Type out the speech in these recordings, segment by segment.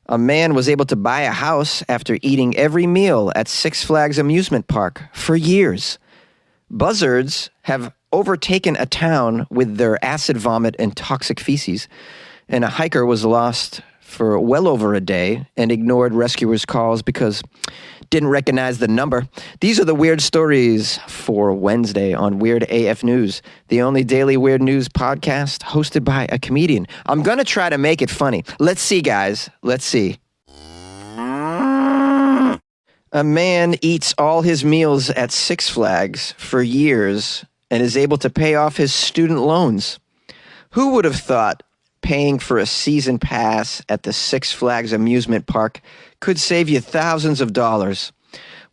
A man was able to buy a house after eating every meal at Six Flags amusement park for years. Buzzards have overtaken a town with their acid vomit and toxic feces, and a hiker was lost for well over a day and ignored rescuers' calls because didn't recognize the number. These are the weird stories for Wednesday on Weird AF News, the only daily weird news podcast hosted by a comedian. I'm going to try to make it funny. Let's see, guys. Let's see. A man eats all his meals at Six Flags for years and is able to pay off his student loans. Who would have thought paying for a season pass at the Six Flags amusement park could save you thousands of dollars?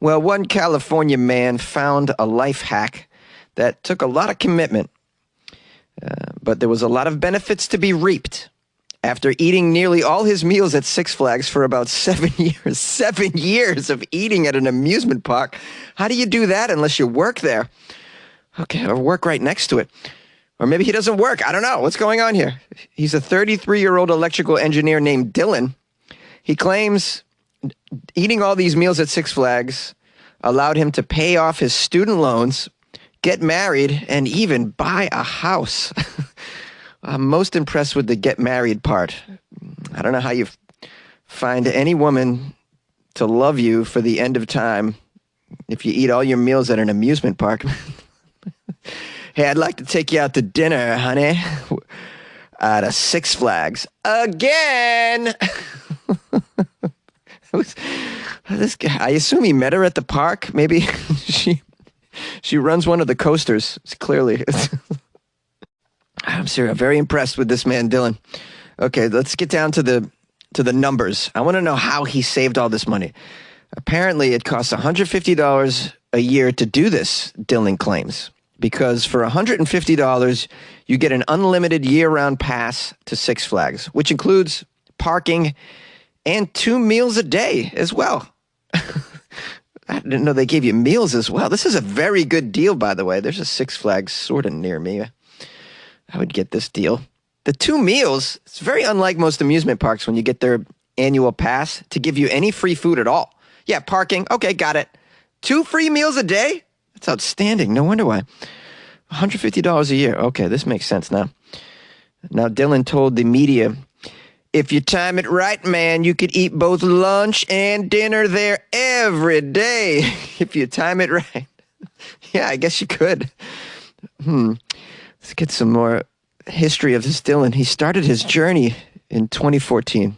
Well, one California man found a life hack that took a lot of commitment, but there was a lot of benefits to be reaped. After eating nearly all his meals at Six Flags for about 7 years, 7 years of eating at an amusement park. How do you do that unless you work there? Okay, or work right next to it. Or maybe he doesn't work. I don't know. What's going on here? He's a 33-year-old electrical engineer named Dylan. He claims eating all these meals at Six Flags allowed him to pay off his student loans, get married, and even buy a house. I'm most impressed with the get married part. I don't know how you find any woman to love you for the end of time if you eat all your meals at an amusement park. Hey, I'd like to take you out to dinner, honey, at a Six Flags again. This guy, I assume he met her at the park. Maybe she runs one of the coasters. Clearly, I'm serious. I'm very impressed with this man, Dylan. Okay, let's get down to the numbers. I want to know how he saved all this money. Apparently, it costs $150 a year to do this, Dylan claims. Because for $150, you get an unlimited year-round pass to Six Flags, which includes parking and 2 meals a day as well. I didn't know they gave you meals as well. This is a very good deal, by the way. There's a Six Flags sort of near me. I would get this deal. The 2 meals, it's very unlike most amusement parks when you get their annual pass to give you any free food at all. Yeah, parking. Okay, got it. 2 free meals a day? That's outstanding. No wonder why. $150 a year. Okay, this makes sense now. Now, Dylan told the media, if you time it right, man, you could eat both lunch and dinner there every day. If you time it right. Yeah, I guess you could. Let's get some more history of this Dylan. He started his journey in 2014.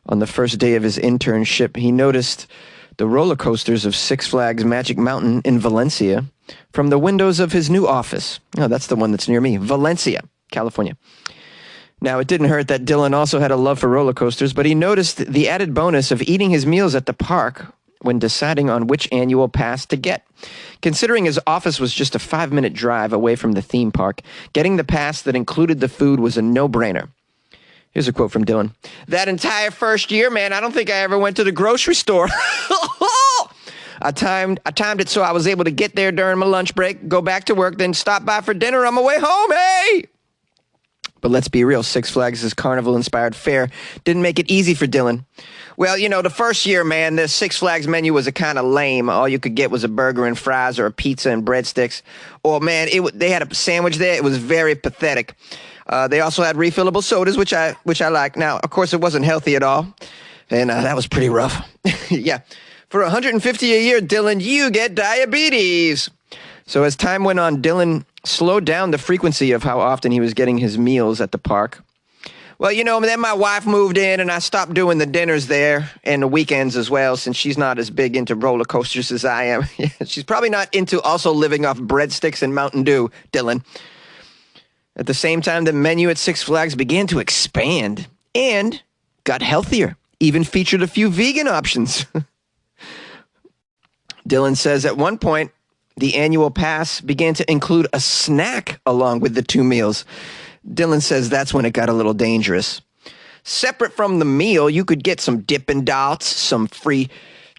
On the first day of his internship, he noticed the roller coasters of Six Flags Magic Mountain in Valencia from the windows of his new office. Oh, that's the one that's near me. Valencia, California. Now, it didn't hurt that Dylan also had a love for roller coasters, but he noticed the added bonus of eating his meals at the park when deciding on which annual pass to get. Considering his office was just a 5-minute drive away from the theme park, getting the pass that included the food was a no-brainer. Here's a quote from Dylan. That entire first year, man, I don't think I ever went to the grocery store. I timed it so I was able to get there during my lunch break, go back to work, then stop by for dinner on my way home. Hey! But let's be real, Six Flags' carnival-inspired fare didn't make it easy for Dylan. Well, you know, the first year, man, the Six Flags menu was a kind of lame. All you could get was a burger and fries or a pizza and breadsticks. Or, man, they had a sandwich there. It was very pathetic. They also had refillable sodas, which I like. Now, of course, it wasn't healthy at all, and that was pretty rough. Yeah, for $150 a year, Dylan, you get diabetes. So as time went on, Dylan slowed down the frequency of how often he was getting his meals at the park. Well, you know, then my wife moved in, and I stopped doing the dinners there and the weekends as well, since she's not as big into roller coasters as I am. She's probably not into also living off breadsticks and Mountain Dew, Dylan. At the same time, the menu at Six Flags began to expand and got healthier, even featured a few vegan options. Dylan says at one point, the annual pass began to include a snack along with the 2 meals. Dylan says that's when it got a little dangerous. Separate from the meal, you could get some Dippin' Dots, some free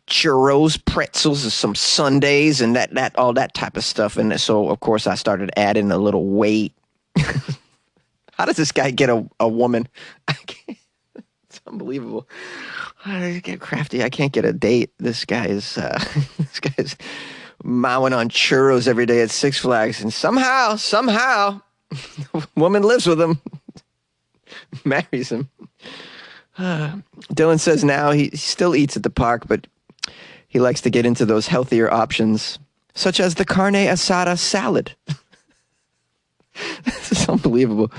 churros, pretzels, some sundaes, and that all that type of stuff. And so, of course, I started adding a little weight. How does this guy get a woman? It's Unbelievable. Get crafty. I can't get a date. This guy's this guy's mowing on churros every day at Six Flags, and somehow, the woman lives with him, marries him. Dylan says now he still eats at the park, but he likes to get into those healthier options, such as the carne asada salad. This is unbelievable.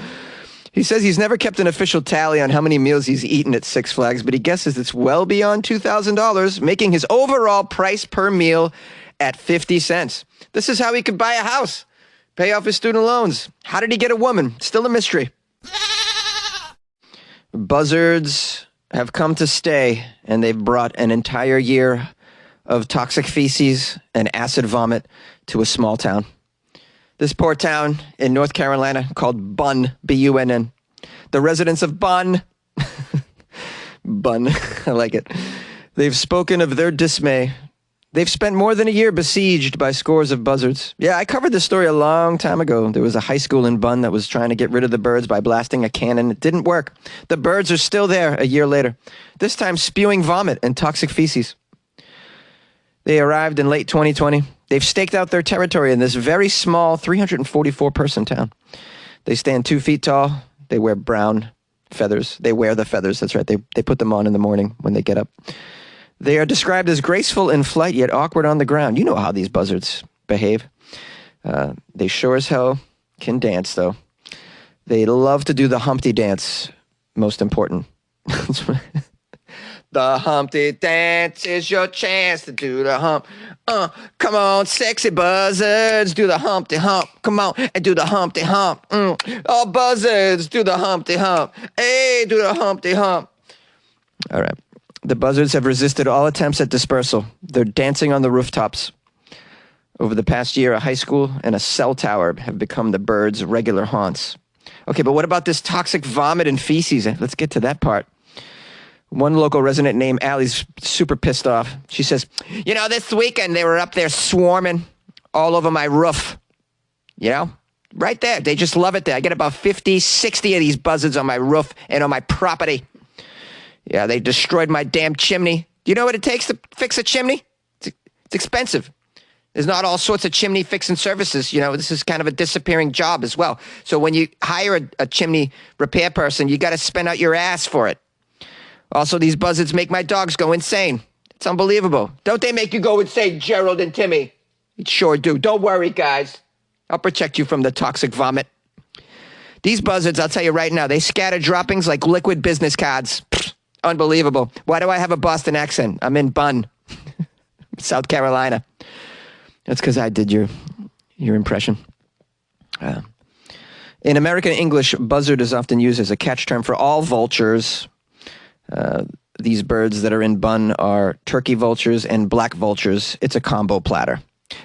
He says he's never kept an official tally on how many meals he's eaten at Six Flags, but he guesses it's well beyond $2,000, making his overall price per meal at 50 cents. This is how he could buy a house, pay off his student loans. How did he get a woman? Still a mystery. Buzzards have come to stay, and they've brought an entire year of toxic feces and acid vomit to a small town. This poor town in North Carolina called Bunn, B-U-N-N. The residents of Bunn, Bunn, I like it. They've spoken of their dismay. They've spent more than a year besieged by scores of buzzards. Yeah, I covered this story a long time ago. There was a high school in Bunn that was trying to get rid of the birds by blasting a cannon. It didn't work. The birds are still there a year later, this time spewing vomit and toxic feces. They arrived in late 2020. They've staked out their territory in this very small 344-person town. They stand 2 feet tall. They wear brown feathers. They wear the feathers. That's right. They put them on in the morning when they get up. They are described as graceful in flight, yet awkward on the ground. You know how these buzzards behave. They sure as hell can dance, though. They love to do the Humpty dance, most important. The Humpty dance is your chance to do the hump. Come on, sexy buzzards, do the Humpty hump. Come on and do the Humpty hump. All buzzards, do the Humpty hump. Hey, do the Humpty hump. All right. The buzzards have resisted all attempts at dispersal. They're dancing on the rooftops. Over the past year, a high school and a cell tower have become the birds' regular haunts. Okay, but what about this toxic vomit and feces? Let's get to that part. One local resident named Allie's super pissed off. She says, you know, this weekend they were up there swarming all over my roof. You know, right there. They just love it there. I get about 50, 60 of these buzzards on my roof and on my property. Yeah, they destroyed my damn chimney. Do you know what it takes to fix a chimney? It's expensive. There's not all sorts of chimney fixing services. You know, this is kind of a disappearing job as well. So when you hire a chimney repair person, you got to spend out your ass for it. Also, these buzzards make my dogs go insane. It's unbelievable. Don't they make you go insane, Gerald and Timmy? It sure do. Don't worry, guys. I'll protect you from the toxic vomit. These buzzards, I'll tell you right now, they scatter droppings like liquid business cards. Pfft, unbelievable. Why do I have a Boston accent? I'm in Bunn, South Carolina. That's because I did your impression. In American English, buzzard is often used as a catch term for all vultures. These birds that are in Bunn are turkey vultures and black vultures. It's a combo platter.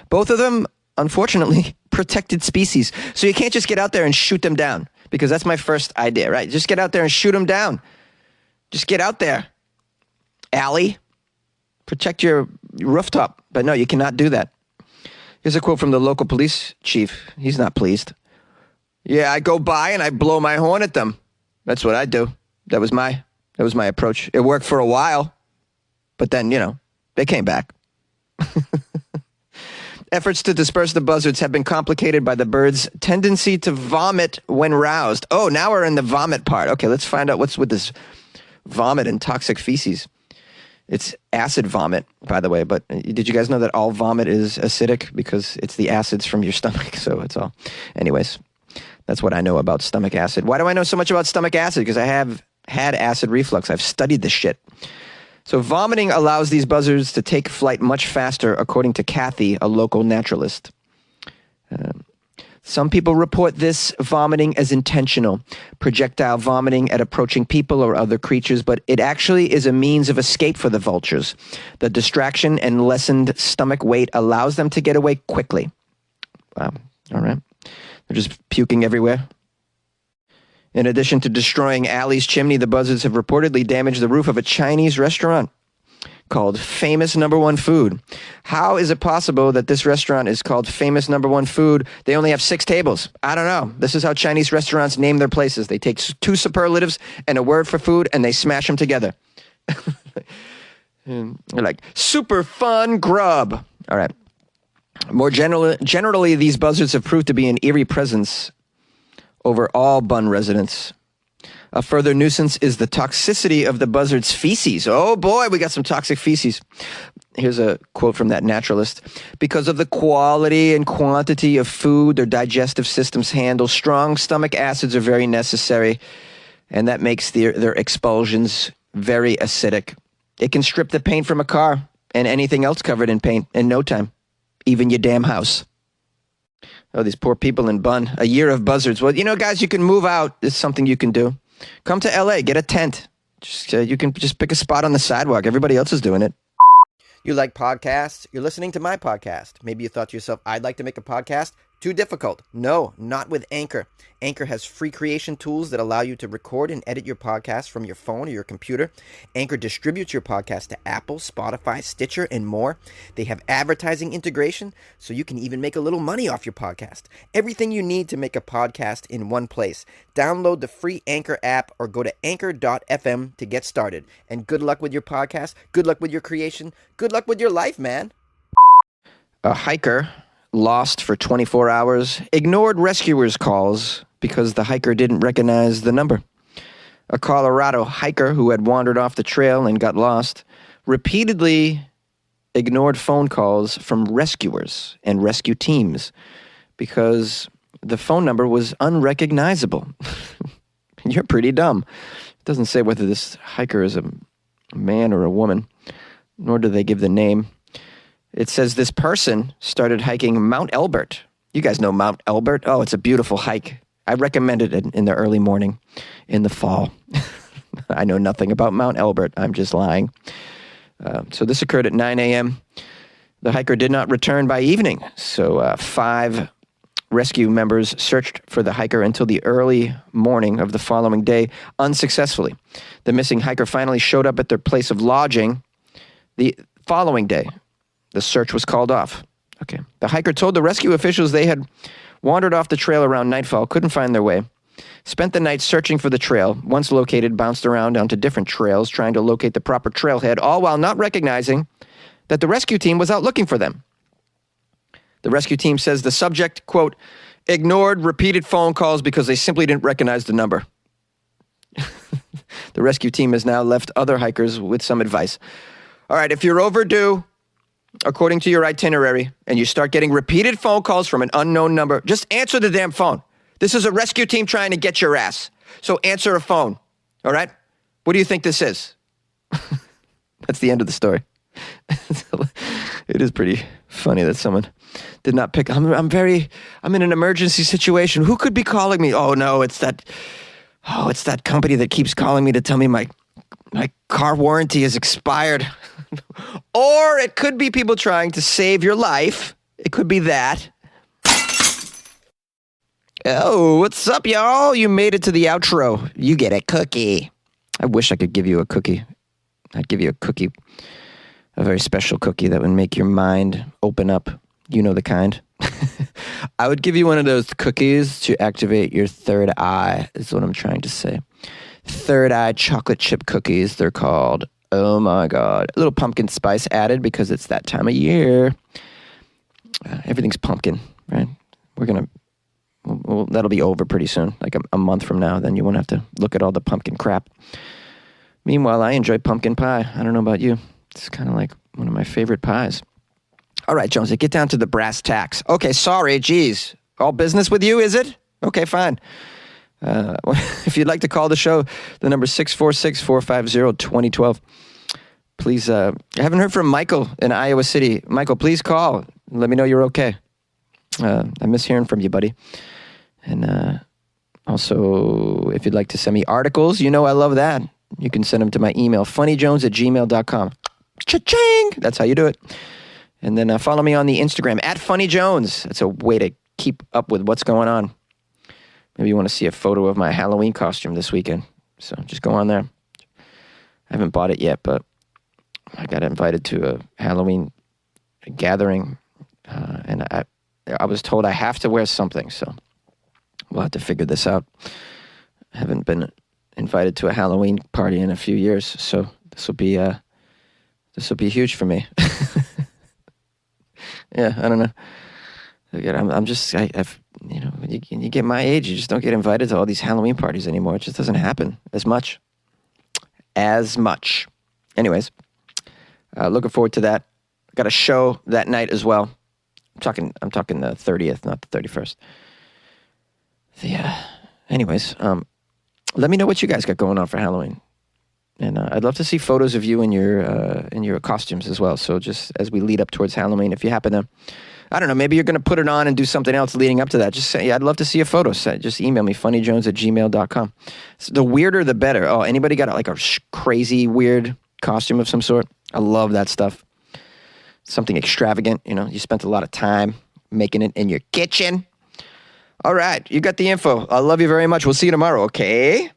Both of them, unfortunately, protected species. So you can't just get out there and shoot them down, because that's my first idea, right? Just get out there and shoot them down. Just get out there. Allie, protect your rooftop. But no, you cannot do that. Here's a quote from the local police chief. He's not pleased. Yeah, I go by and I blow my horn at them. That's what I do. That was my approach. It worked for a while, but then, you know, they came back. Efforts to disperse the buzzards have been complicated by the birds' tendency to vomit when roused. Oh, now we're in the vomit part. Okay, let's find out what's with this vomit and toxic feces. It's acid vomit, by the way, but did you guys know that all vomit is acidic because it's the acids from your stomach? So it's all. Anyways, that's what I know about stomach acid. Why do I know so much about stomach acid? Because I have had acid reflux. I've studied this shit. So vomiting allows these buzzards to take flight much faster, according to Kathy, a local naturalist. Some people report this vomiting as intentional, projectile vomiting at approaching people or other creatures, but it actually is a means of escape for the vultures. The distraction and lessened stomach weight allows them to get away quickly. Wow. All right. They're just puking everywhere. In addition to destroying Allie's chimney, the buzzards have reportedly damaged the roof of a Chinese restaurant. called Famous Number One Food. How is it possible that this restaurant is called Famous Number One Food? They only have 6 tables. I don't know. This is how Chinese restaurants name their places. They take 2 superlatives and a word for food, and they smash them together. They're like, super fun grub. All right. More generally, these buzzards have proved to be an eerie presence over all Bun residents. A further nuisance is the toxicity of the buzzard's feces. Oh boy, we got some toxic feces. Here's a quote from that naturalist. Because of the quality and quantity of food their digestive systems handle, strong stomach acids are very necessary, and that makes their expulsions very acidic. It can strip the paint from a car and anything else covered in paint in no time, even your damn house. Oh, these poor people in Bun. A year of buzzards. Well, guys, you can move out. It's something you can do. Come to LA, get a tent. You can just pick a spot on the sidewalk. Everybody else is doing it. You like podcasts? You're listening to my podcast. Maybe you thought to yourself, I'd like to make a podcast. Too difficult. No, not with Anchor. Anchor has free creation tools that allow you to record and edit your podcast from your phone or your computer. Anchor distributes your podcast to Apple, Spotify, Stitcher, and more. They have advertising integration, so you can even make a little money off your podcast. Everything you need to make a podcast in one place. Download the free Anchor app or go to anchor.fm to get started. And good luck with your podcast. Good luck with your creation. Good luck with your life, man. A hiker lost for 24 hours, ignored rescuers' calls because the hiker didn't recognize the number. A Colorado hiker who had wandered off the trail and got lost repeatedly ignored phone calls from rescuers and rescue teams because the phone number was unrecognizable. You're pretty dumb. It doesn't say whether this hiker is a man or a woman, nor do they give the name. It says this person started hiking Mount Elbert. You guys know Mount Elbert? Oh, it's a beautiful hike. I recommend it in the early morning in the fall. I know nothing about Mount Elbert. I'm just lying. So this occurred at 9 a.m. The hiker did not return by evening. So 5 rescue members searched for the hiker until the early morning of the following day, unsuccessfully. The missing hiker finally showed up at their place of lodging the following day. The search was called off. Okay. The hiker told the rescue officials they had wandered off the trail around nightfall, couldn't find their way, spent the night searching for the trail, once located, bounced around onto different trails, trying to locate the proper trailhead, all while not recognizing that the rescue team was out looking for them. The rescue team says the subject, quote, ignored repeated phone calls because they simply didn't recognize the number. The rescue team has now left other hikers with some advice. All right, if you're overdue, according to your itinerary, and you start getting repeated phone calls from an unknown number, just answer the damn phone. This is a rescue team trying to get your ass. So answer a phone, all right? What do you think this is? That's the end of the story. It is pretty funny that someone did not pick. I'm in an emergency situation. Who could be calling me? Oh no, it's that company that keeps calling me to tell me my car warranty is expired. Or it could be people trying to save your life. It could be that. Oh, what's up, y'all? You made it to the outro. You get a cookie. I wish I could give you a cookie. I'd give you a cookie, a very special cookie that would make your mind open up. You know the kind. I would give you one of those cookies to activate your third eye, is what I'm trying to say. Third eye chocolate chip cookies, they're called. Oh my God. A little pumpkin spice added because it's that time of year. Everything's pumpkin, right? That'll be over pretty soon, like a month from now. Then you won't have to look at all the pumpkin crap. Meanwhile, I enjoy pumpkin pie. I don't know about you. It's kind of like one of my favorite pies. All right, Jonesy, get down to the brass tacks. Okay, sorry, geez. All business with you, is it? Okay, fine. If you'd like to call the show, the number is 646-450-2012. Please, I haven't heard from Michael in Iowa City. Michael, please call. Let me know you're okay. I miss hearing from you, buddy. And also, if you'd like to send me articles, I love that. You can send them to my email, funnyjones@gmail.com. Cha-ching! That's how you do it. And then follow me on the Instagram, @funnyjones. That's a way to keep up with what's going on. Maybe you want to see a photo of my Halloween costume this weekend. So just go on there. I haven't bought it yet, but I got invited to a Halloween gathering, and I was told I have to wear something, so we'll have to figure this out. I haven't been invited to a Halloween party in a few years, so this will be huge for me. Yeah, I don't know. Again, I've when you get my age, you just don't get invited to all these Halloween parties anymore. It just doesn't happen as much. Anyways, looking forward to that. Got a show that night as well. I'm talking the 30th, not the 31st. Anyways, let me know what you guys got going on for Halloween. And I'd love to see photos of you in your costumes as well. So just as we lead up towards Halloween, if you happen to, I don't know, maybe you're going to put it on and do something else leading up to that. Just say, I'd love to see a photo. Just email me, funnyjones@gmail.com. So the weirder, the better. Oh, anybody got like a crazy, weird costume of some sort? I love that stuff. Something extravagant, you spent a lot of time making it in your kitchen. All right, you got the info. I love you very much. We'll see you tomorrow, okay?